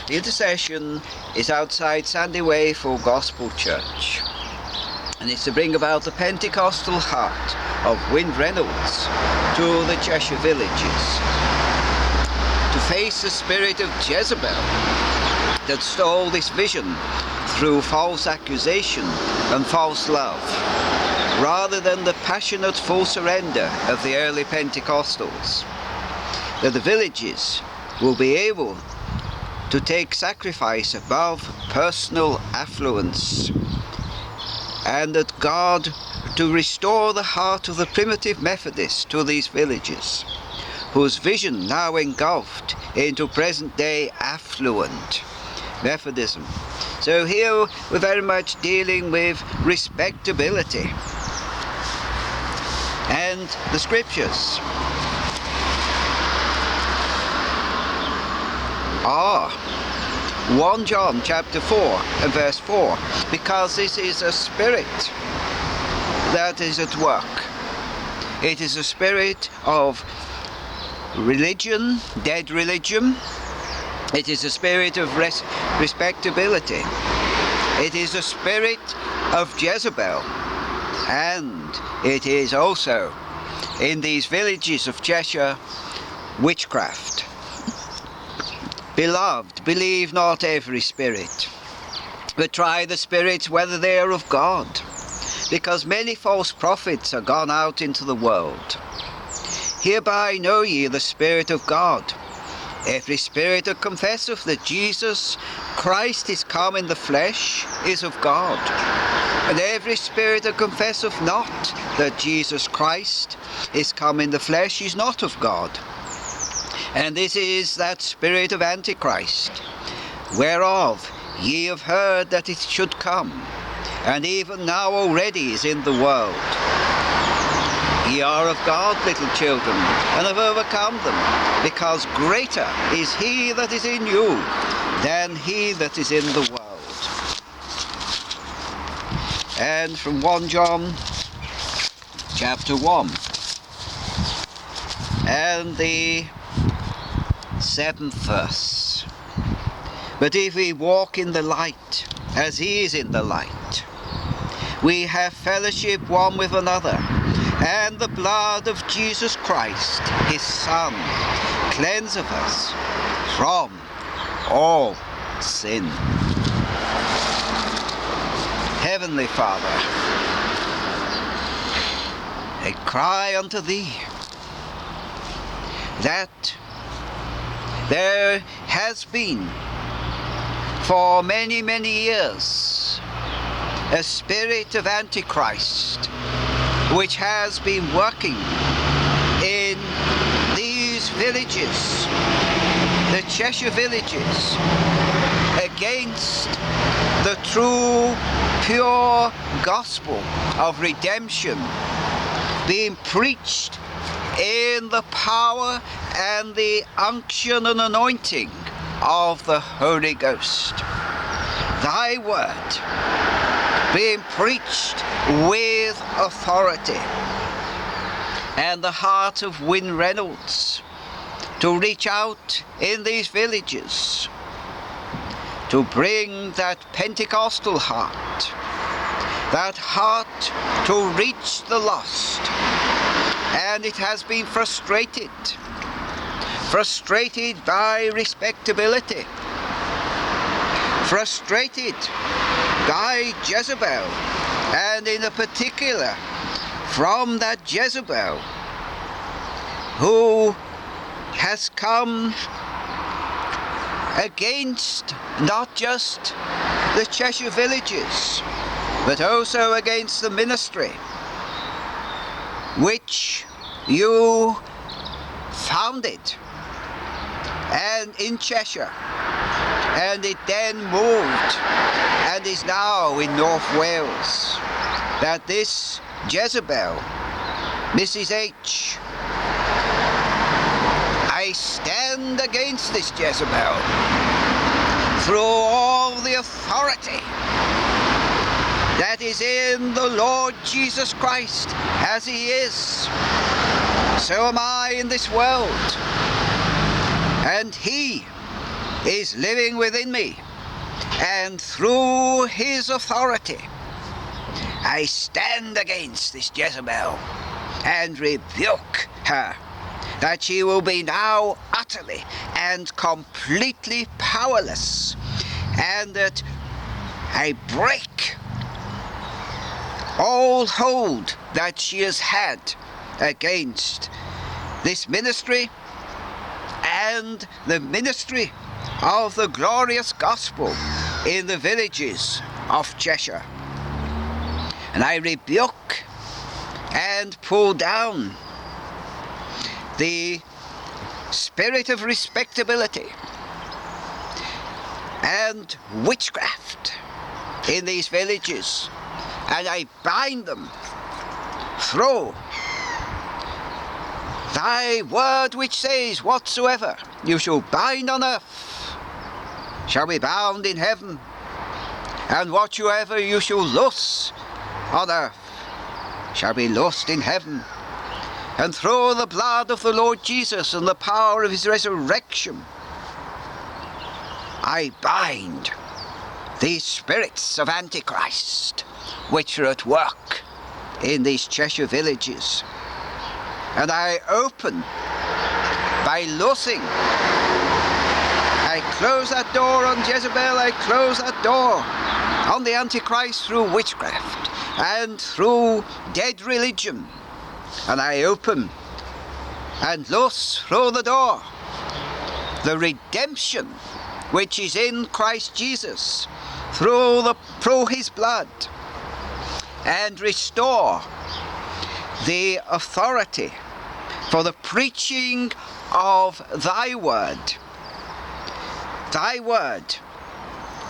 The intercession is outside Sandiway Gospel Church, and it's to bring about the Pentecostal heart of Wyn Reynolds to the Cheshire Villages, to face the spirit of Jezebel that stole this vision through false accusation and false love, rather than the passionate full surrender of the early Pentecostals, that the villages will be able to take sacrifice above personal affluence, and that God to restore the heart of the primitive Methodists to these villages, whose vision now engulfed into present-day affluent Methodism. So here we're very much dealing with respectability. And the scriptures are 1 John chapter 4 and verse 4, because this is a spirit that is at work. It is a spirit of religion, dead religion. It is a spirit of respectability. It is a spirit of Jezebel. And it is also, in these villages of Cheshire, witchcraft. Beloved, believe not every spirit, but try the spirits whether they are of God, because many false prophets are gone out into the world. Hereby know ye the Spirit of God. Every spirit that confesseth that Jesus Christ is come in the flesh is of God. And every spirit that confesseth not that Jesus Christ is come in the flesh is not of God. And this is that spirit of Antichrist, whereof ye have heard that it should come, and even now already is in the world. Ye are of God, little children, and have overcome them, because greater is he that is in you than he that is in the world. And from 1 John chapter 1 and the 7th verse. But if we walk in the light, as he is in the light, we have fellowship one with another, and the blood of Jesus Christ, his Son, cleanseth us from all sin. Heavenly Father, I cry unto thee that there has been for many, many years a spirit of Antichrist which has been working in these villages, the Cheshire Villages, against the true, pure gospel of redemption being preached in the power and the unction and anointing of the Holy Ghost. Thy word being preached with authority. And the heart of Wyn Reynolds to reach out in these villages to bring that Pentecostal heart, that heart to reach the lost. And it has been frustrated by respectability, frustrated by Jezebel, and in a particular from that Jezebel who has come against not just the Cheshire Villages, but also against the ministry which you founded and in Cheshire, and it then moved and is now in North Wales. That this Jezebel, Mrs. H, I stand against this Jezebel through all the authority that is in the Lord Jesus Christ. As he is, so am I in this world. And he is living within me, and through his authority I stand against this Jezebel and rebuke her, that she will be now utterly and completely powerless, and that I break all hold that she has had against this ministry and the ministry of the glorious gospel in the villages of Cheshire. And I rebuke and pull down the spirit of respectability and witchcraft in these villages, and I bind them through thy word, which says, whatsoever you shall bind on earth shall be bound in heaven, and whatsoever you shall loose on earth shall be loosed in heaven. And through the blood of the Lord Jesus and the power of his resurrection, I bind these spirits of Antichrist which are at work in these Cheshire villages. And I open by loosing. I close that door on Jezebel, I close that door on the Antichrist through witchcraft and through dead religion. And I open and loose through the door the redemption which is in Christ Jesus through his blood, and restore the authority for the preaching of thy word,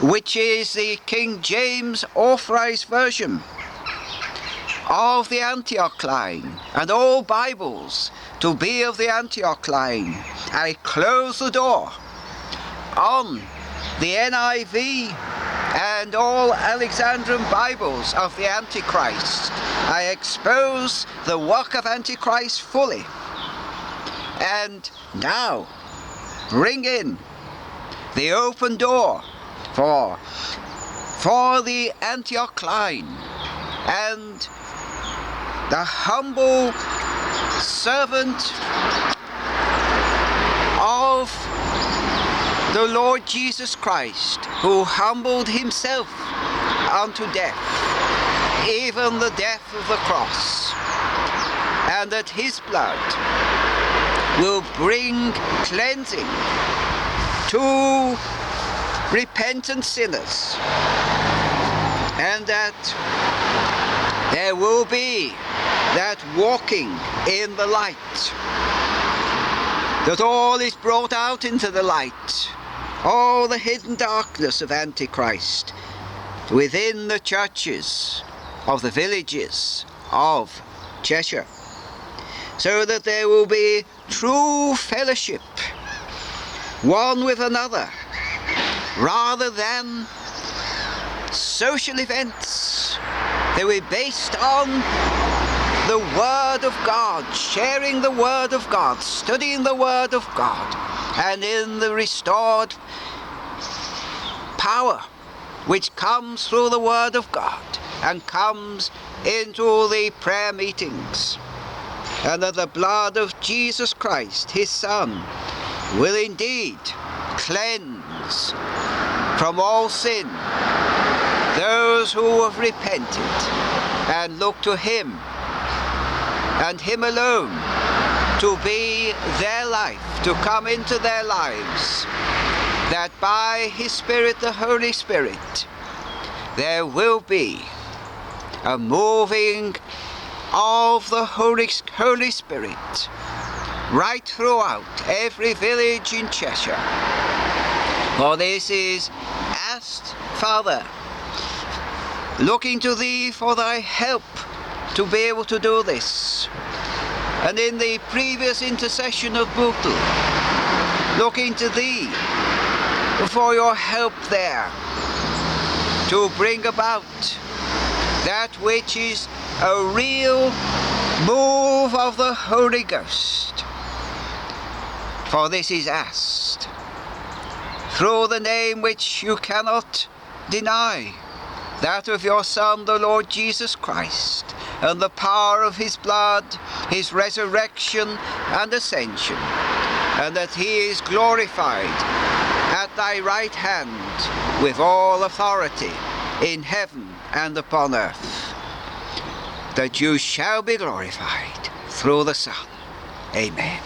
which is the King James Authorized Version of the Antioch line, and all Bibles to be of the Antioch line. I close the door on the NIV and all Alexandrian Bibles of the Antichrist. I expose the work of Antichrist fully, and now bring in the open door for the Antioch line, and the humble servant of the Lord Jesus Christ, who humbled himself unto death, even the death of the cross, and that his blood will bring cleansing to repentant sinners, and that there will be that walking in the light, that all is brought out into the light, all the hidden darkness of Antichrist within the churches of the villages of Cheshire, so that there will be true fellowship one with another, rather than social events. They were based on the Word of God, sharing the Word of God, studying the Word of God, and in the restored power which comes through the Word of God and comes into the prayer meetings, and that the blood of Jesus Christ, his Son, will indeed cleanse from all sin those who have repented and look to him and him alone to be their life, to come into their lives, that by his Spirit, the Holy Spirit, there will be a moving of the Holy Spirit right throughout every village in Cheshire. For this is asked, Father, looking to thee for thy help to be able to do this. And in the previous intercession of Bootle, looking to thee for your help there to bring about that which is a real move of the Holy Ghost. For this is asked through the name which you cannot deny, that of your Son, the Lord Jesus Christ, and the power of his blood, his resurrection and ascension, and that he is glorified at thy right hand with all authority in heaven and upon earth, that you shall be glorified through the Son. Amen.